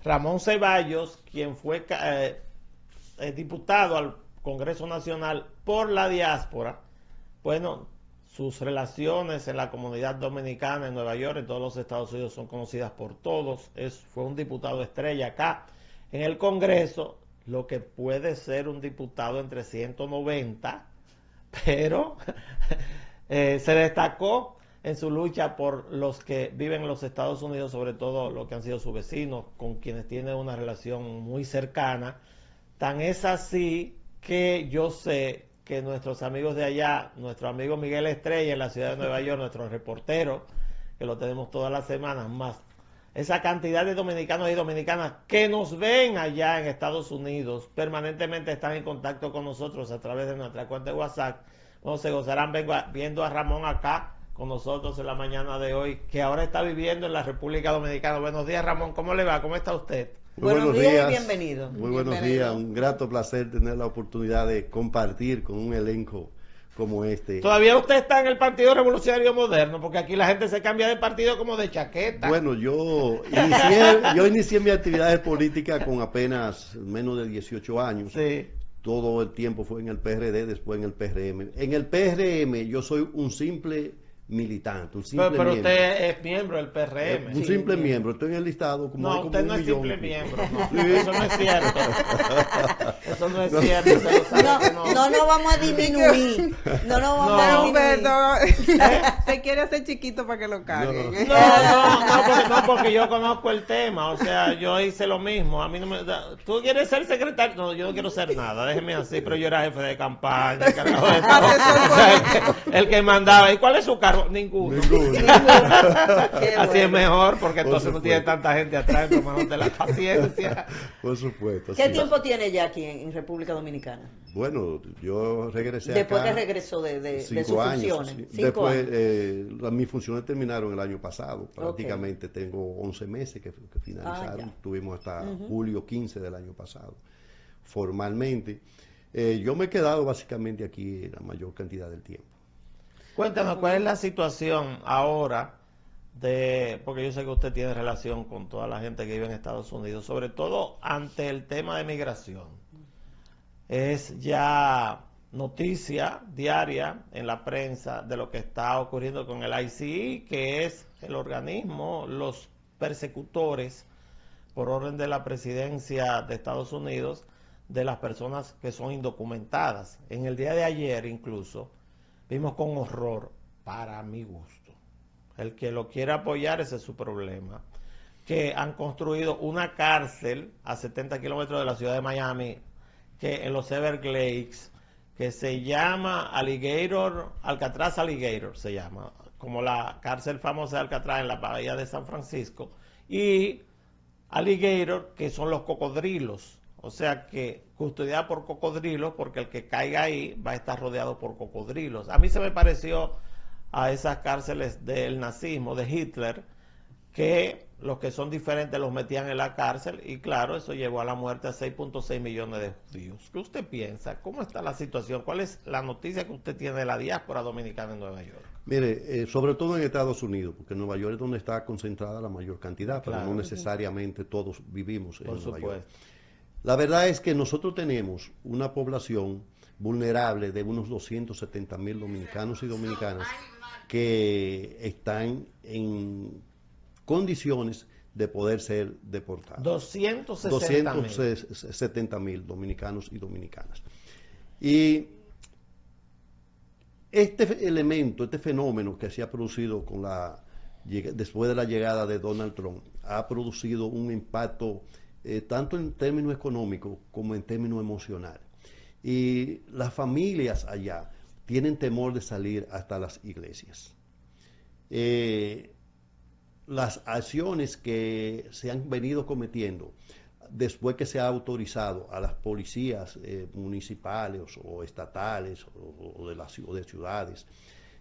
Ramón Ceballos, quien fue diputado al Congreso Nacional por la diáspora, bueno, sus relaciones en la comunidad dominicana en Nueva York, en todos los Estados Unidos, son conocidas por todos. Fue un diputado estrella acá en el Congreso, lo que puede ser un diputado entre 190, pero se destacó en su lucha por los que viven en los Estados Unidos, sobre todo los que han sido sus vecinos, con quienes tiene una relación muy cercana. Tan es así que yo sé que nuestros amigos de allá, nuestro amigo Miguel Estrella en la ciudad de Nueva York, nuestro reportero, que lo tenemos todas las semanas, más esa cantidad de dominicanos y dominicanas que nos ven allá en Estados Unidos, permanentemente están en contacto con nosotros a través de nuestra cuenta de WhatsApp. Bueno, se gozarán viendo a Ramón acá con nosotros en la mañana de hoy, que ahora está viviendo en la República Dominicana. Buenos días, Ramón, ¿cómo le va? ¿Cómo está usted? Muy buenos días y bienvenido. Muy buenos días, un grato placer tener la oportunidad de compartir con un elenco como este. ¿Todavía usted está en el Partido Revolucionario Moderno? Porque aquí la gente se cambia de partido como de chaqueta. Bueno, yo inicié mi actividades políticas con apenas menos de 18 años. Sí. Todo el tiempo fue en el PRD, después en el PRM. En el PRM yo soy un simple militante, un simple pero miembro. Usted es miembro del PRM. Un simple miembro, estoy en el listado como no, como usted un no es millón. simple miembro, no. Sí. Eso no es cierto. Eso no es cierto. Usted lo sabe No vamos a disminuir. No vamos a disminuir. Se quiere hacer chiquito para que lo caguen. No, porque yo conozco el tema. O sea, yo hice lo mismo. A mí no me da. ¿Tú quieres ser secretario? No, yo no quiero ser nada. Déjeme así, pero yo era jefe de campaña, encargado de todo. O sea, el que mandaba. ¿Y cuál es su cargo? Ninguno. Así es mejor, porque entonces no tiene tanta gente atrás tomándote la paciencia. Por supuesto. ¿Qué tiempo tiene ya aquí en República Dominicana? Bueno, yo regresé después acá. Que regresó de sus años, funciones. Sí. Después, mis funciones terminaron el año pasado. Prácticamente tengo 11 meses que finalizaron. Tuvimos hasta julio 15 del año pasado, formalmente. Yo me he quedado básicamente aquí la mayor cantidad del tiempo. Cuéntanos, ¿cuál es la situación ahora porque yo sé que usted tiene relación con toda la gente que vive en Estados Unidos, sobre todo ante el tema de migración? Es ya noticia diaria en la prensa de lo que está ocurriendo con el ICE, que es el organismo, los persecutores, por orden de la presidencia de Estados Unidos, de las personas que son indocumentadas. En el día de ayer incluso vimos con horror, para mi gusto, el que lo quiera apoyar, ese es su problema, que han construido una cárcel a 70 kilómetros de la ciudad de Miami, que en los Everglades, que se llama Alcatraz Alligator, se llama, como la cárcel famosa de Alcatraz en la bahía de San Francisco, y Alligator, que son los cocodrilos. O sea que custodiada por cocodrilos, porque el que caiga ahí va a estar rodeado por cocodrilos. A mí se me pareció a esas cárceles del nazismo, de Hitler, que los que son diferentes los metían en la cárcel, y claro, eso llevó a la muerte a 6.6 millones de judíos. ¿Qué usted piensa? ¿Cómo está la situación? ¿Cuál es la noticia que usted tiene de la diáspora dominicana en Nueva York? Mire, sobre todo en Estados Unidos, porque en Nueva York es donde está concentrada la mayor cantidad, pero no necesariamente todos vivimos en Nueva York. La verdad es que nosotros tenemos una población vulnerable de unos 270,000 dominicanos y dominicanas que están en condiciones de poder ser deportados. 270,000 dominicanos y dominicanas. Y este elemento, este fenómeno que se ha producido después de la llegada de Donald Trump, ha producido un impacto tanto en términos económicos como en términos emocionales. Y las familias allá tienen temor de salir hasta las iglesias. Las acciones que se han venido cometiendo después que se ha autorizado a las policías municipales o estatales o de ciudades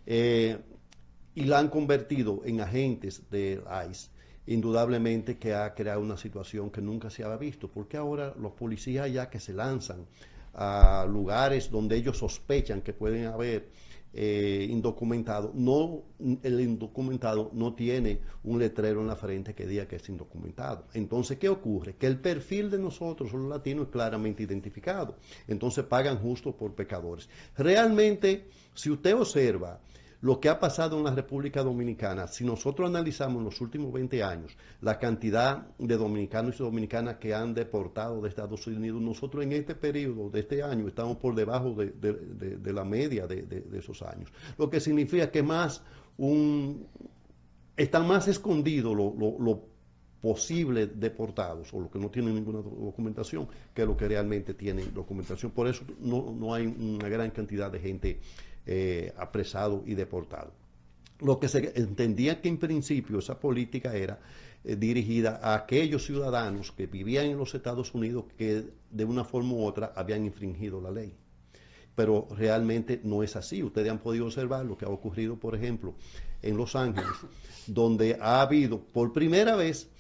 y la han convertido en agentes del ICE, indudablemente que ha creado una situación que nunca se había visto, porque ahora los policías ya que se lanzan a lugares donde ellos sospechan que pueden haber indocumentado, el indocumentado no tiene un letrero en la frente que diga que es indocumentado. Entonces, ¿qué ocurre? Que el perfil de nosotros, los latinos, es claramente identificado. Entonces pagan justo por pecadores. Realmente, si usted observa lo que ha pasado en la República Dominicana, si nosotros analizamos en los últimos 20 años la cantidad de dominicanos y dominicanas que han deportado de Estados Unidos, nosotros en este periodo de este año estamos por debajo de la media de esos años. Lo que significa que están más escondidos lo posible deportados o los que no tienen ninguna documentación que lo que realmente tienen documentación. Por eso no hay una gran cantidad de gente apresado y deportado. Lo que se entendía que en principio esa política era dirigida a aquellos ciudadanos que vivían en los Estados Unidos que de una forma u otra habían infringido la ley. Pero realmente no es así. Ustedes han podido observar lo que ha ocurrido, por ejemplo, en Los Ángeles, donde ha habido por primera vez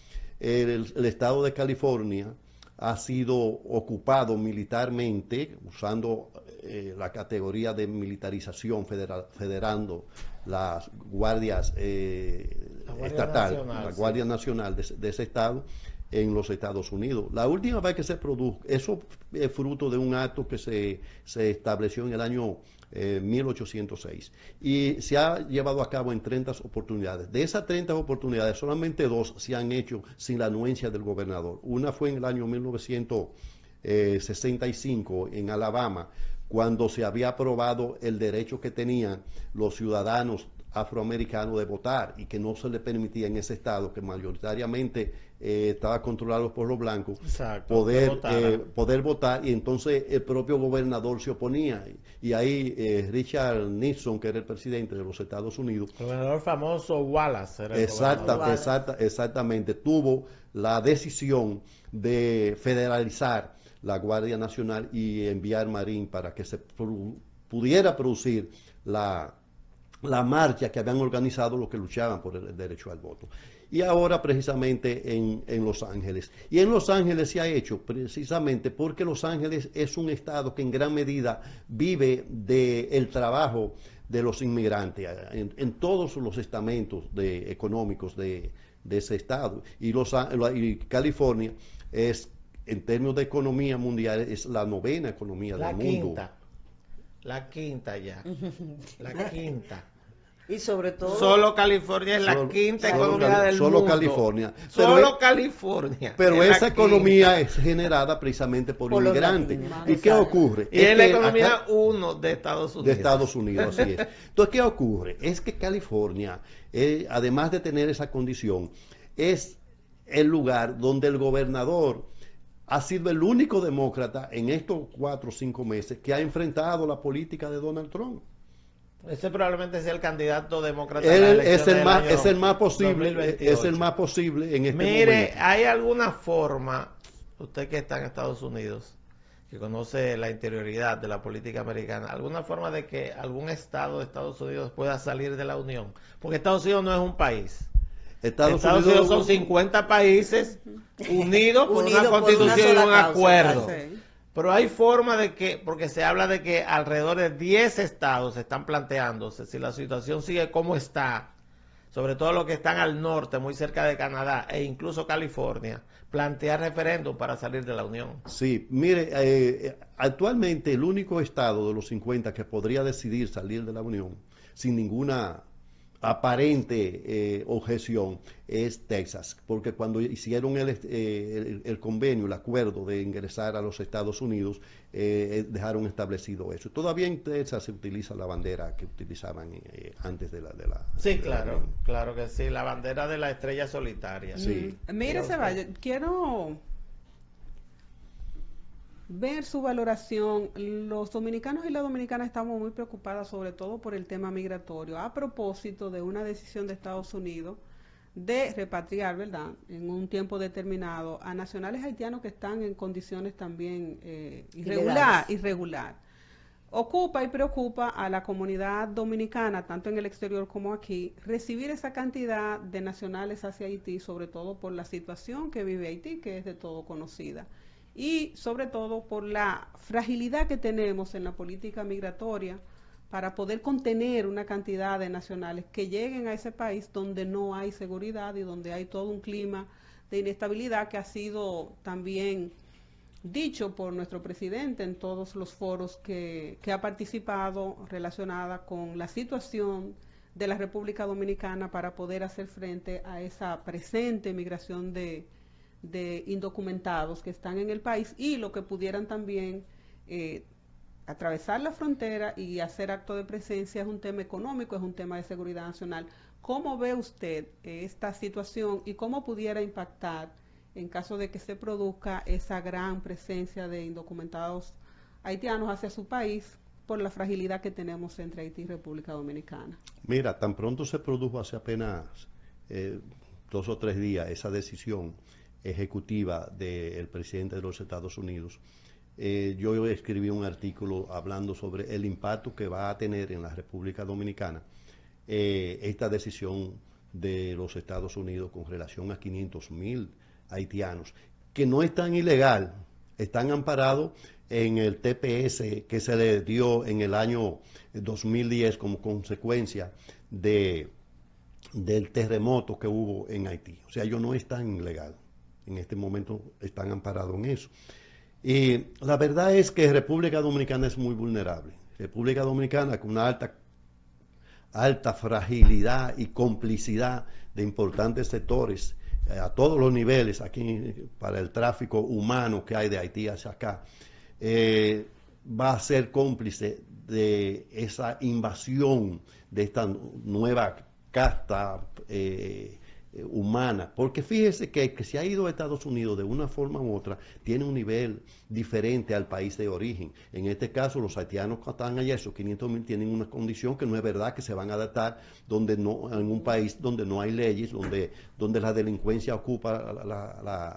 el estado de California ha sido ocupado militarmente, usando la categoría de militarización, federando las guardias estatales, la Guardia Nacional de ese estado en los Estados Unidos. La última vez que se produjo, eso es fruto de un acto que se estableció en el año 1806 y se ha llevado a cabo en 30 oportunidades. De esas 30 oportunidades, solamente 2 se han hecho sin la anuencia del gobernador. Una fue en el año 1965 en Alabama, cuando se había aprobado el derecho que tenían los ciudadanos afroamericanos de votar y que no se le permitía en ese estado, que mayoritariamente estaba controlado por los blancos, exacto, poder votar, y entonces el propio gobernador se oponía, y ahí Richard Nixon, que era el presidente de los Estados Unidos, el gobernador famoso Wallace, era el exactamente, tuvo la decisión de federalizar la Guardia Nacional y enviar Marine para que se pudiera producir la marcha que habían organizado los que luchaban por el derecho al voto. Y ahora precisamente en Los Ángeles. Y en Los Ángeles se ha hecho precisamente porque Los Ángeles es un estado que en gran medida vive del trabajo de los inmigrantes en todos los estamentos económicos de ese estado. Y California es, en términos de economía mundial, es la 9ª economía del mundo. La quinta ya. La quinta. Y sobre todo... Solo California es la quinta economía del mundo. Solo California. Solo California. Pero esa economía es generada precisamente por inmigrantes. ¿Y qué ocurre? Y es la economía 1 de Estados Unidos. De Estados Unidos, así es. Entonces, ¿qué ocurre? Es que California, además de tener esa condición, es el lugar donde el gobernador ha sido el único demócrata en estos 4 o 5 meses que ha enfrentado la política de Donald Trump. Ese probablemente sea el candidato demócrata. Es el más posible en este momento. Mire, ¿hay alguna forma, usted que está en Estados Unidos, que conoce la interioridad de la política americana, alguna forma de que algún estado de Estados Unidos pueda salir de la Unión? Porque Estados Unidos no es un país. Estados Unidos son 50 países unidos por una constitución y un acuerdo. Sí. Pero hay forma de que, porque se habla de que alrededor de 10 estados están planteándose, si la situación sigue como está, sobre todo los que están al norte, muy cerca de Canadá, e incluso California, plantear referéndum para salir de la Unión. Sí, mire, actualmente el único estado de los 50 que podría decidir salir de la Unión sin ninguna aparente objeción es Texas, porque cuando hicieron el convenio, el acuerdo de ingresar a los Estados Unidos, dejaron establecido eso. Todavía en Texas se utiliza la bandera que utilizaban antes de la sí, claro, claro que sí, la bandera de la estrella solitaria. Sí. Mire, Ceballos, quiero ver su valoración. Los dominicanos y las dominicanas estamos muy preocupadas sobre todo por el tema migratorio, a propósito de una decisión de Estados Unidos de repatriar, ¿verdad?, en un tiempo determinado a nacionales haitianos que están en condiciones también irregular. Ocupa y preocupa a la comunidad dominicana, tanto en el exterior como aquí, recibir esa cantidad de nacionales hacia Haití, sobre todo por la situación que vive Haití, que es de todo conocida. y sobre todo por la fragilidad que tenemos en la política migratoria para poder contener una cantidad de nacionales que lleguen a ese país donde no hay seguridad y donde hay todo un clima de inestabilidad que ha sido también dicho por nuestro presidente en todos los foros que ha participado relacionada con la situación de la República Dominicana para poder hacer frente a esa presente migración de indocumentados que están en el país y lo que pudieran también atravesar la frontera y hacer acto de presencia. Es un tema económico, es un tema de seguridad nacional. ¿Cómo ve usted esta situación y cómo pudiera impactar en caso de que se produzca esa gran presencia de indocumentados haitianos hacia su país por la fragilidad que tenemos entre Haití y República Dominicana? Mira, tan pronto se produjo hace apenas 2 o 3 días esa decisión ejecutiva del presidente de los Estados Unidos, yo escribí un artículo hablando sobre el impacto que va a tener en la República Dominicana esta decisión de los Estados Unidos con relación a 500,000 haitianos, que no están ilegal, están amparados en el TPS que se le dio en el año 2010 como consecuencia del terremoto que hubo en Haití. O sea, ellos no están ilegal, en este momento están amparados en eso. Y la verdad es que República Dominicana es muy vulnerable. República Dominicana con una alta fragilidad y complicidad de importantes sectores a todos los niveles aquí para el tráfico humano que hay de Haití hacia acá, va a ser cómplice de esa invasión de esta nueva casta humana, porque fíjese que el que se ha ido a Estados Unidos de una forma u otra tiene un nivel diferente al país de origen. En este caso, los haitianos que están allá, esos 500,000, tienen una condición que no es verdad que se van a adaptar en un país donde no hay leyes, donde la delincuencia ocupa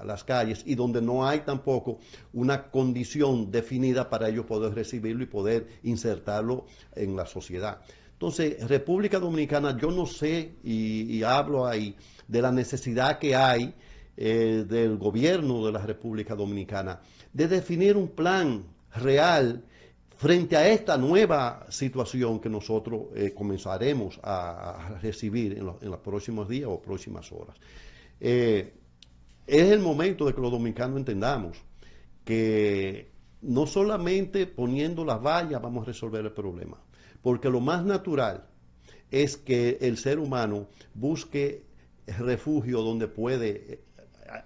las calles y donde no hay tampoco una condición definida para ellos poder recibirlo y poder insertarlo en la sociedad. Entonces, República Dominicana, yo no sé, y hablo ahí de la necesidad que hay del gobierno de la República Dominicana de definir un plan real frente a esta nueva situación que nosotros comenzaremos a recibir en los próximos días o próximas horas. Es el momento de que los dominicanos entendamos que no solamente poniendo las vallas vamos a resolver el problema, porque lo más natural es que el ser humano busque refugio donde puede,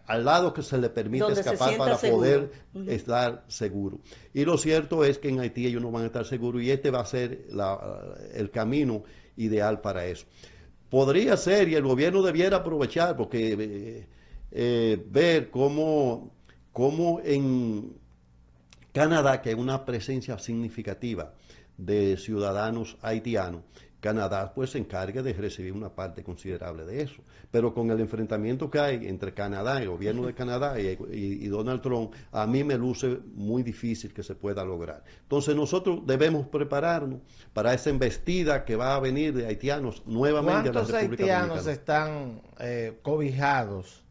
al lado que se le permite donde escapar para seguro. Poder estar seguro. Y lo cierto es que en Haití ellos no van a estar seguros y este va a ser el camino ideal para eso. Podría ser, y el gobierno debiera aprovechar, porque ver cómo en Canadá, que hay una presencia significativa de ciudadanos haitianos, Canadá pues se encarga de recibir una parte considerable de eso. Pero con el enfrentamiento que hay entre Canadá, el gobierno de Canadá y Donald Trump, a mí me luce muy difícil que se pueda lograr. Entonces nosotros debemos prepararnos para esa embestida que va a venir de haitianos nuevamente a la República Dominicana. ¿Cuántos haitianos están cobijados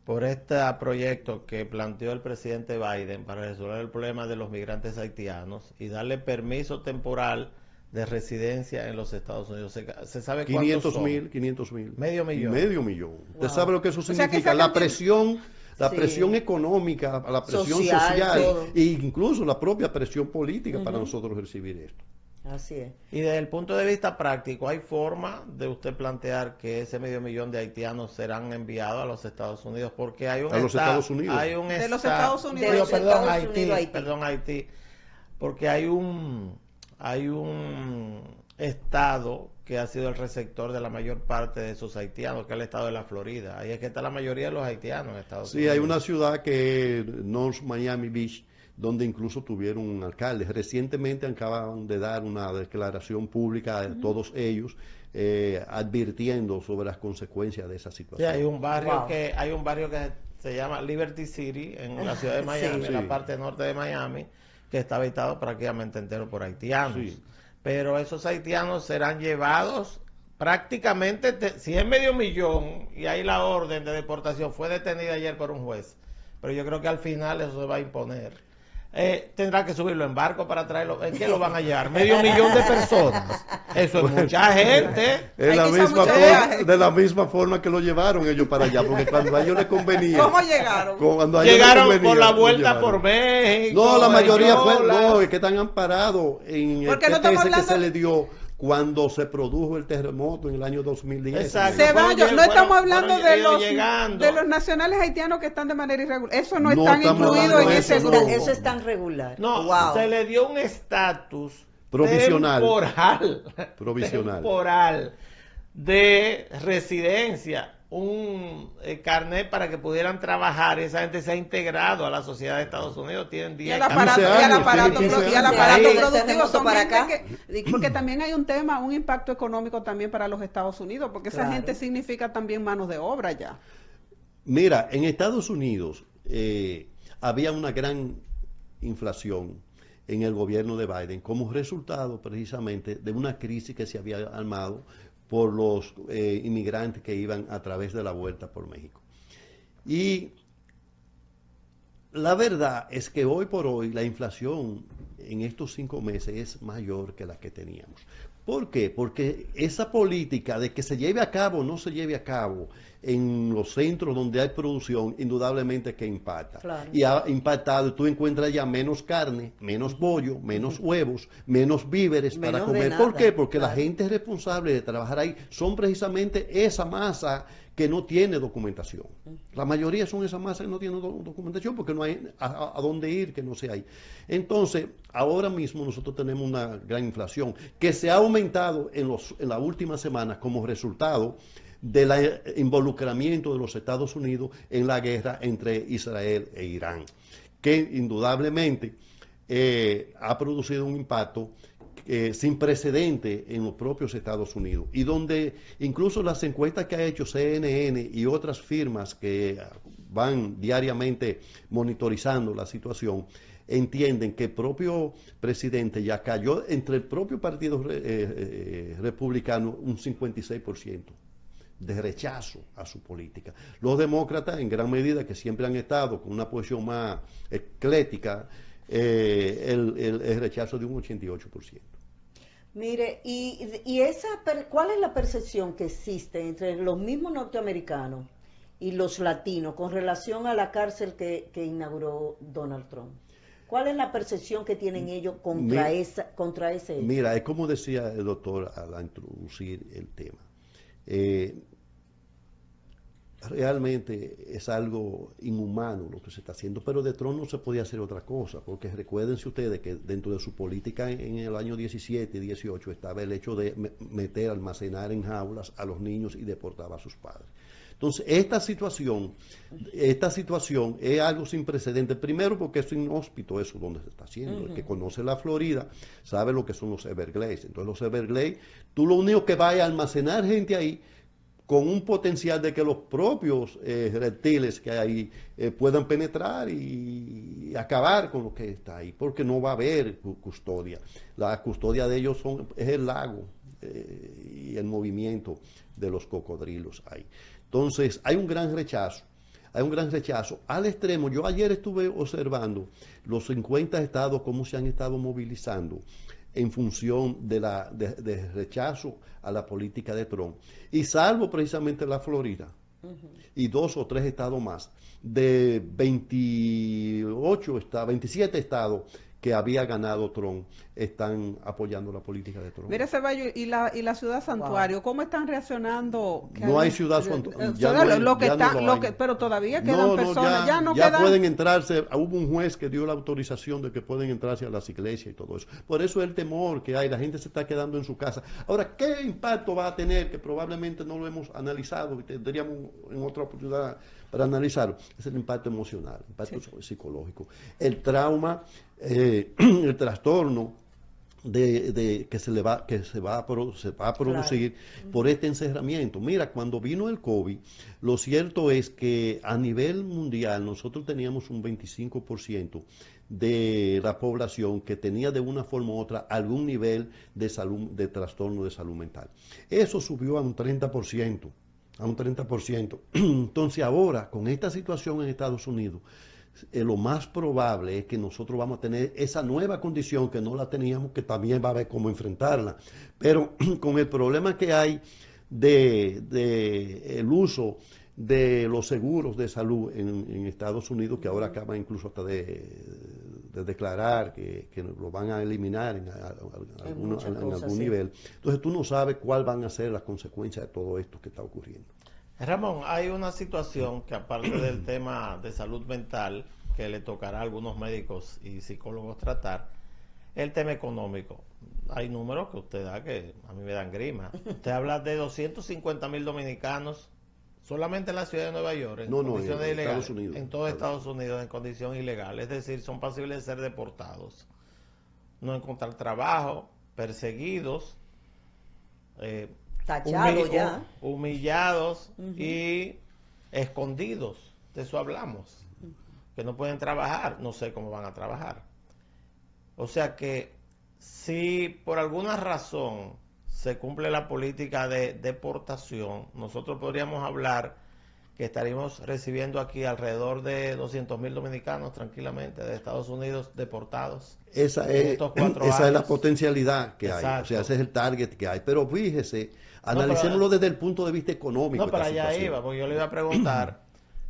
por este proyecto que planteó el presidente Biden para resolver el problema de los migrantes haitianos y darle permiso temporal de residencia en los Estados Unidos? ¿Se sabe cuántos son? 500,000. Medio millón. Wow. ¿Usted sabe lo que eso significa? La presión económica, la presión social e incluso la propia presión política para nosotros recibir esto. Así es. Y desde el punto de vista práctico, ¿hay forma de usted plantear que ese 500,000 de haitianos serán enviados a los Estados Unidos? Porque hay un Estados Unidos. Hay un de los Estados Unidos. Perdón, Haití. Porque hay un estado que ha sido el receptor de la mayor parte de esos haitianos, que es el estado de la Florida. Ahí es que está la mayoría de los haitianos en Estados Unidos. Sí, hay una ciudad que es North Miami Beach, donde incluso tuvieron un alcalde. Recientemente acaban de dar una declaración pública a todos ellos, advirtiendo sobre las consecuencias de esa situación. Sí, hay un barrio que se llama Liberty City en la ciudad de Miami, en la parte norte de Miami, que está habitado prácticamente entero por haitianos. Sí. Pero esos haitianos serán llevados prácticamente, si es 500,000 y ahí la orden de deportación fue detenida ayer por un juez, pero yo creo que al final eso se va a imponer. Tendrá que subirlo en barco para traerlo. ¿En qué lo van a llevar? 500.000 de personas. Eso es mucha gente. De la misma forma que lo llevaron ellos para allá, porque cuando a ellos les convenía. ¿Cómo llegaron? Llegaron por la vuelta por México. No, la mayoría fue, es que están amparados en el TTS que se le dio cuando se produjo el terremoto en el año 2010. Exacto. Ceballos, no estamos hablando de los nacionales haitianos que están de manera irregular. Eso no están incluidos en ese grupo. Eso es tan regular. No, se le dio un estatus provisional temporal de residencia, un carnet para que pudieran trabajar. Esa gente se ha integrado a la sociedad de Estados Unidos, tienen 10 años. Y al aparato productivo son para acá. Porque también hay un tema, un impacto económico también para los Estados Unidos, porque esa gente significa también manos de obra ya. Mira, en Estados Unidos había una gran inflación en el gobierno de Biden como resultado precisamente de una crisis que se había armado por los inmigrantes que iban a través de la vuelta por México. Y la verdad es que hoy por hoy la inflación en estos 5 meses es mayor que la que teníamos. ¿Por qué? Porque esa política de que se lleve a cabo o no se lleve a cabo en los centros donde hay producción, indudablemente que impacta. Claro. Y ha impactado, tú encuentras ya menos carne, menos pollo, menos huevos, menos víveres para comer. ¿Por qué? Porque la gente responsable de trabajar ahí son precisamente esa masa que no tiene documentación. La mayoría son esa masa que no tiene documentación porque no hay a dónde ir que no sea ahí. Entonces, ahora mismo nosotros tenemos una gran inflación que se ha aumentado en las últimas semanas como resultado del involucramiento de los Estados Unidos en la guerra entre Israel e Irán, que indudablemente ha producido un impacto sin precedente en los propios Estados Unidos, y donde incluso las encuestas que ha hecho CNN y otras firmas que van diariamente monitorizando la situación, entienden que el propio presidente ya cayó entre el propio partido republicano un 56% de rechazo a su política. Los demócratas, en gran medida, que siempre han estado con una posición más ecléctica, el rechazo de un 88%. Mire, ¿cuál es la percepción que existe entre los mismos norteamericanos y los latinos con relación a la cárcel que inauguró Donald Trump? ¿Cuál es la percepción que tienen ellos contra ese hecho? Mira, es como decía el doctor al introducir el tema. Realmente es algo inhumano lo que se está haciendo, pero de Trump no se podía hacer otra cosa, porque recuérdense ustedes que dentro de su política en el año 17 y 18 estaba el hecho de almacenar en jaulas a los niños y deportar a sus padres. Entonces, esta situación es algo sin precedentes. Primero, porque es inhóspito eso donde se está haciendo. El que conoce la Florida sabe lo que son los Everglades. Entonces, los Everglades, tú lo único que vas a almacenar gente ahí con un potencial de que los propios reptiles que hay ahí puedan penetrar y acabar con lo que está ahí, porque no va a haber custodia. La custodia de ellos es el lago y el movimiento de los cocodrilos ahí. Entonces, hay un gran rechazo al extremo. Yo ayer estuve observando los 50 estados, cómo se han estado movilizando en función de rechazo a la política de Trump. Y salvo precisamente la Florida y 2 o 3 estados más, de 27 estados que había ganado Trump, están apoyando la política de Trump. Mire, Ceballos, y la ciudad santuario, ¿cómo están reaccionando? No hay ciudad santuario. Pero todavía quedan personas, ya pueden entrarse. Hubo un juez que dio la autorización de que pueden entrarse a las iglesias y todo eso. Por eso el temor que hay, la gente se está quedando en su casa. Ahora, ¿qué impacto va a tener? Que probablemente no lo hemos analizado y tendríamos en otra oportunidad para analizarlo. Es el impacto emocional, el impacto psicológico, el trauma, el trastorno que se va a producir por este encerramiento. Mira, cuando vino el COVID, lo cierto es que a nivel mundial nosotros teníamos un 25% de la población que tenía de una forma u otra algún nivel de trastorno de salud mental. Eso subió a un 30%. A un 30%. Entonces ahora, con esta situación en Estados Unidos, lo más probable es que nosotros vamos a tener esa nueva condición que no la teníamos, que también va a haber cómo enfrentarla. Pero con el problema que hay de el uso de los seguros de salud en Estados Unidos, que ahora acaba incluso hasta de declarar que lo van a eliminar en algún nivel. Entonces tú no sabes cuáles van a ser las consecuencias de todo esto que está ocurriendo. Ramón, hay una situación que aparte del tema de salud mental, que le tocará a algunos médicos y psicólogos tratar, el tema económico. Hay números que usted da que a mí me dan grima. Usted habla de 250,000 dominicanos solamente en la ciudad de Nueva York, en condiciones ilegales, Estados Unidos, en todo Estados Unidos en condición ilegal, es decir, son pasibles de ser deportados, no encontrar trabajo, perseguidos, tachados ya, humillados y escondidos. De eso hablamos, que no pueden trabajar, no sé cómo van a trabajar. O sea que si por alguna razón se cumple la política de deportación, nosotros podríamos hablar que estaríamos recibiendo aquí alrededor de 200,000 dominicanos tranquilamente de Estados Unidos deportados. Esa es la potencialidad que hay, o sea, ese es el target que hay. Pero fíjese, analicémoslo desde el punto de vista económico. No, para allá iba, porque yo le iba a preguntar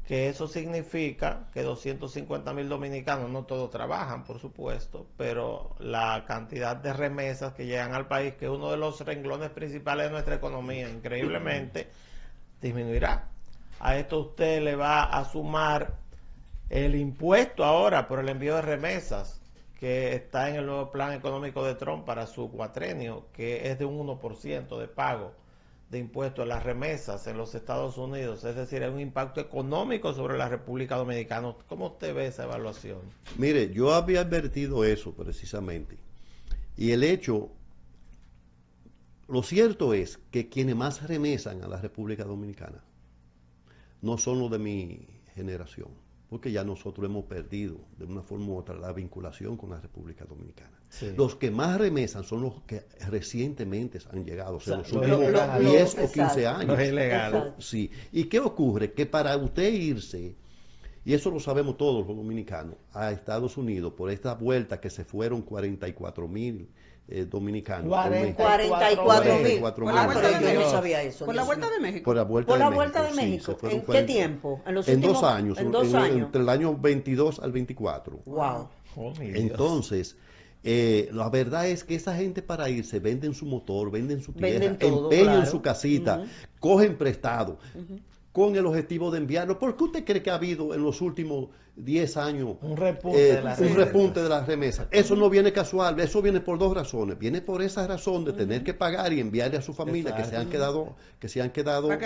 que eso significa que 250,000 dominicanos, no todos trabajan, por supuesto, pero la cantidad de remesas que llegan al país, que es uno de los renglones principales de nuestra economía, increíblemente, disminuirá. A esto usted le va a sumar el impuesto ahora por el envío de remesas, que está en el nuevo plan económico de Trump para su cuatrenio, que es de un 1% de pago de impuestos a las remesas en los Estados Unidos, es decir, hay un impacto económico sobre la República Dominicana. ¿Cómo usted ve esa evaluación? Mire, yo había advertido eso precisamente, y el hecho, lo cierto es que quienes más remesan a la República Dominicana no son los de mi generación, porque ya nosotros hemos perdido de una forma u otra la vinculación con la República Dominicana. Sí. Los que más remesan son los que recientemente han llegado, o sea, en los últimos 10 o 15 años. Los ilegales. Sí. ¿Y qué ocurre? Que para usted irse, y eso lo sabemos todos los dominicanos, a Estados Unidos, por esta vuelta que se fueron 44,000 dominicanos. 44,000. Yo no sabía eso. ¿Por la vuelta de México? Por la vuelta de México. Sí, ¿En qué tiempo? En 2 años. En 2 años. Entre el año 22 al 24. Wow. Entonces, la verdad es que esa gente para irse venden su motor, venden su tierra, todo, empeñan su casita, cogen prestado. Con el objetivo de enviarlo. ¿Por qué usted cree que ha habido en los últimos 10 años un repunte de las remesas? Eso no viene casual, eso viene por 2 razones. Viene por esa razón de tener que pagar y enviarle a su familia que se han quedado para que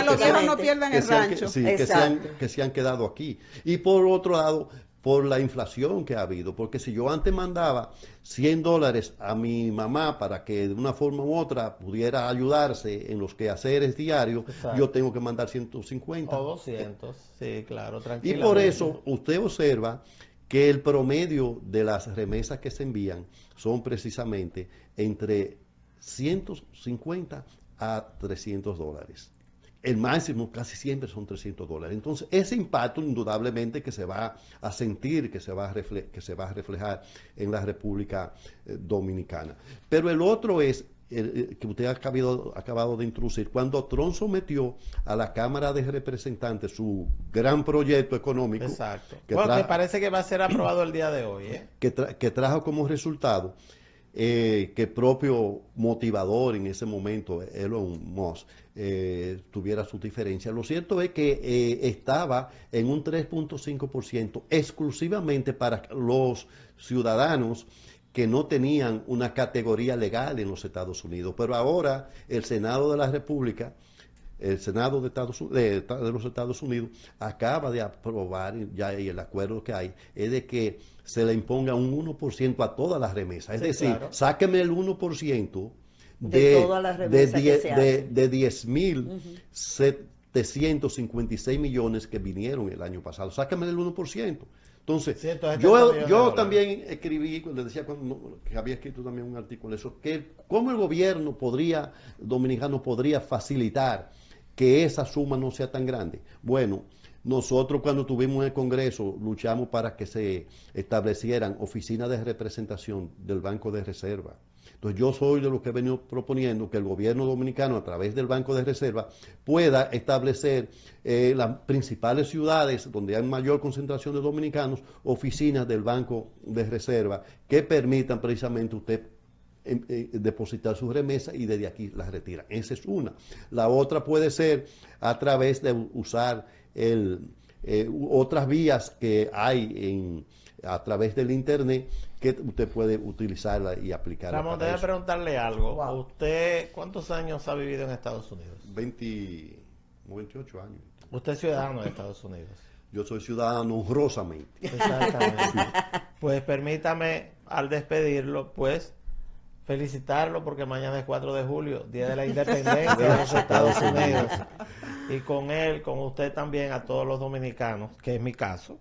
los viejos no pierdan el rancho. Que se han quedado aquí. Y por otro lado, por la inflación que ha habido, porque si yo antes mandaba $100 a mi mamá para que de una forma u otra pudiera ayudarse en los quehaceres diarios, yo tengo que mandar 150. O 200, sí, claro, tranquilamente. Y por eso usted observa que el promedio de las remesas que se envían son precisamente entre 150 a $300. El máximo casi siempre son $300. Entonces, ese impacto indudablemente que se va a sentir, que se va a reflejar en la República Dominicana. Pero el otro es, que usted ha acabado de introducir, cuando Trump sometió a la Cámara de Representantes su gran proyecto económico. Exacto. Que parece que va a ser aprobado el día de hoy. Que trajo como resultado que el propio motivador en ese momento, Elon Musk, tuviera su diferencia. Lo cierto es que estaba en un 3.5% exclusivamente para los ciudadanos que no tenían una categoría legal en los Estados Unidos. Pero ahora el Senado de la República, el Senado de los Estados Unidos acaba de aprobar, ya y el acuerdo que hay es de que se le imponga un 1% a todas las remesas. Es decir, claro, sáqueme el 1% de todas las remesas de 10.756 millones que vinieron el año pasado. Sáqueme el 1%. Entonces, yo también escribí, le decía que había escrito también un artículo eso, que cómo el gobierno dominicano podría facilitar que esa suma no sea tan grande. Bueno, nosotros cuando tuvimos en el Congreso luchamos para que se establecieran oficinas de representación del Banco de Reserva. Entonces yo soy de los que he venido proponiendo que el gobierno dominicano a través del Banco de Reserva pueda establecer las principales ciudades donde hay mayor concentración de dominicanos, oficinas del Banco de Reserva que permitan precisamente usted depositar su remesa y desde aquí las retira. Esa es una. La otra puede ser a través de usar otras vías que hay a través del internet que usted puede utilizarla y aplicarla. Ramón, déjame preguntarle algo. Wow. ¿Usted cuántos años ha vivido en Estados Unidos? 28 años. ¿Usted es ciudadano de Estados Unidos? Yo soy ciudadano honrosamente. Exactamente. Pues permítame, al despedirlo, pues felicitarlo porque mañana es 4 de julio, Día de la Independencia de los Estados Unidos. Y con él, con usted también, a todos los dominicanos, que es mi caso,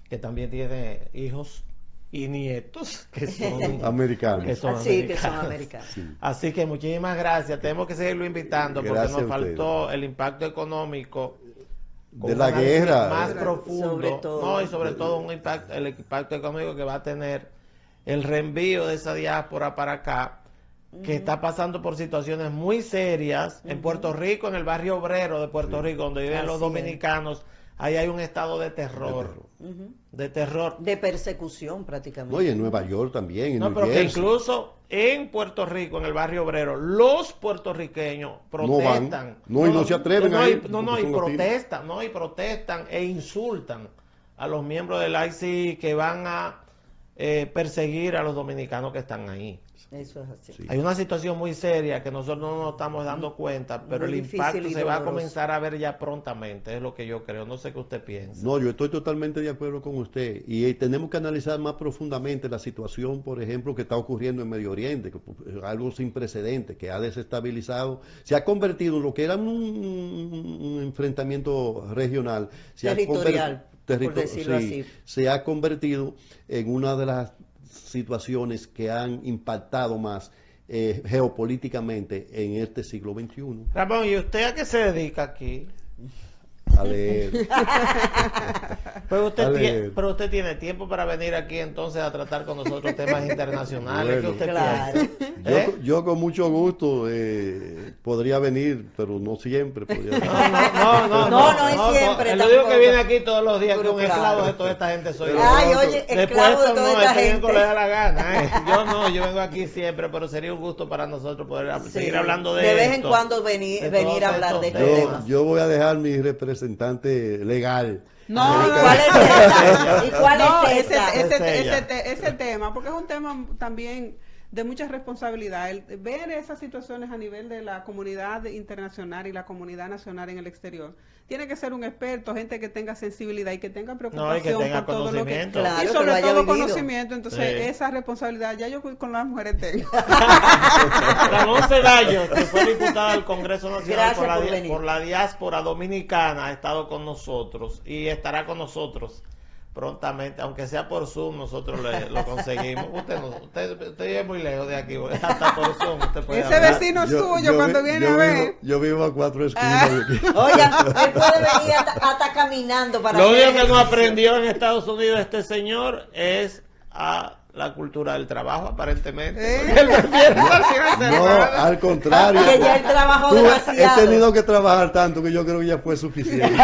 que también tiene hijos y nietos que son americanos. Que son americanos. Sí. Así que muchísimas gracias. Tenemos que seguirlo invitando porque nos faltó el impacto económico de la guerra más profundo, sobre todo el impacto económico que va a tener el reenvío de esa diáspora para acá, que está pasando por situaciones muy serias en Puerto Rico, en el barrio obrero de Puerto Rico, donde viven los dominicanos. Ahí hay un estado de terror. De terror. De persecución prácticamente. No, y en Nueva York también. Pero que incluso en Puerto Rico, en el barrio obrero, los puertorriqueños protestan. No se atreven a ir. Y protestan e insultan a los miembros del ICI que van a perseguir a los dominicanos que están ahí. Eso es así. Sí. Hay una situación muy seria que nosotros no nos estamos dando cuenta, pero el impacto se va a comenzar a ver ya prontamente, es lo que yo creo. No sé qué usted piensa. No, yo estoy totalmente de acuerdo con usted. Y tenemos que analizar más profundamente la situación, por ejemplo, que está ocurriendo en Medio Oriente, que es algo sin precedentes, que ha desestabilizado, se ha convertido en lo que era un enfrentamiento regional, territorial, por decirlo así. Se ha convertido en una de las situaciones que han impactado más geopolíticamente en este siglo XXI. Ramón, ¿y usted a qué se dedica aquí? A leer. Pero usted tiene tiempo para venir aquí entonces a tratar con nosotros temas internacionales. Bueno, ¿qué usted piensa? Yo con mucho gusto podría venir, pero no siempre. No siempre. El único que viene aquí todos los días, que un esclavo de toda esta gente soy yo. Esclavo de toda esta gente. Le da la gana. Yo vengo aquí siempre, pero sería un gusto para nosotros poder seguir hablando de esto. De vez en cuando venir a hablar de estos temas. Yo voy a dejar mi representante legal. No, ¿Y cuál es ese tema? Porque es un tema también de mucha responsabilidad. Ver esas situaciones a nivel de la comunidad internacional y la comunidad nacional en el exterior. Tiene que ser un experto, gente que tenga sensibilidad y que tenga preocupación por todo lo que... Claro, y sobre todo conocimiento. Entonces, esa responsabilidad, ya yo con las mujeres tengo. Ramón Ceballos, que fue diputada del Congreso Nacional por la diáspora dominicana, ha estado con nosotros y estará con nosotros prontamente, aunque sea por Zoom, nosotros lo conseguimos. Usted vive muy lejos de aquí, hasta por Zoom usted puede ese hablar. Vecino es suyo cuando viene a ver. Yo vivo a 4 esquinas de aquí. Oiga, él puede venir hasta caminando para... Lo único que no aprendió en Estados Unidos este señor es a la cultura del trabajo, aparentemente. No, al contrario. Que ya él trabajó demasiado. He tenido que trabajar tanto que yo creo que ya fue suficiente.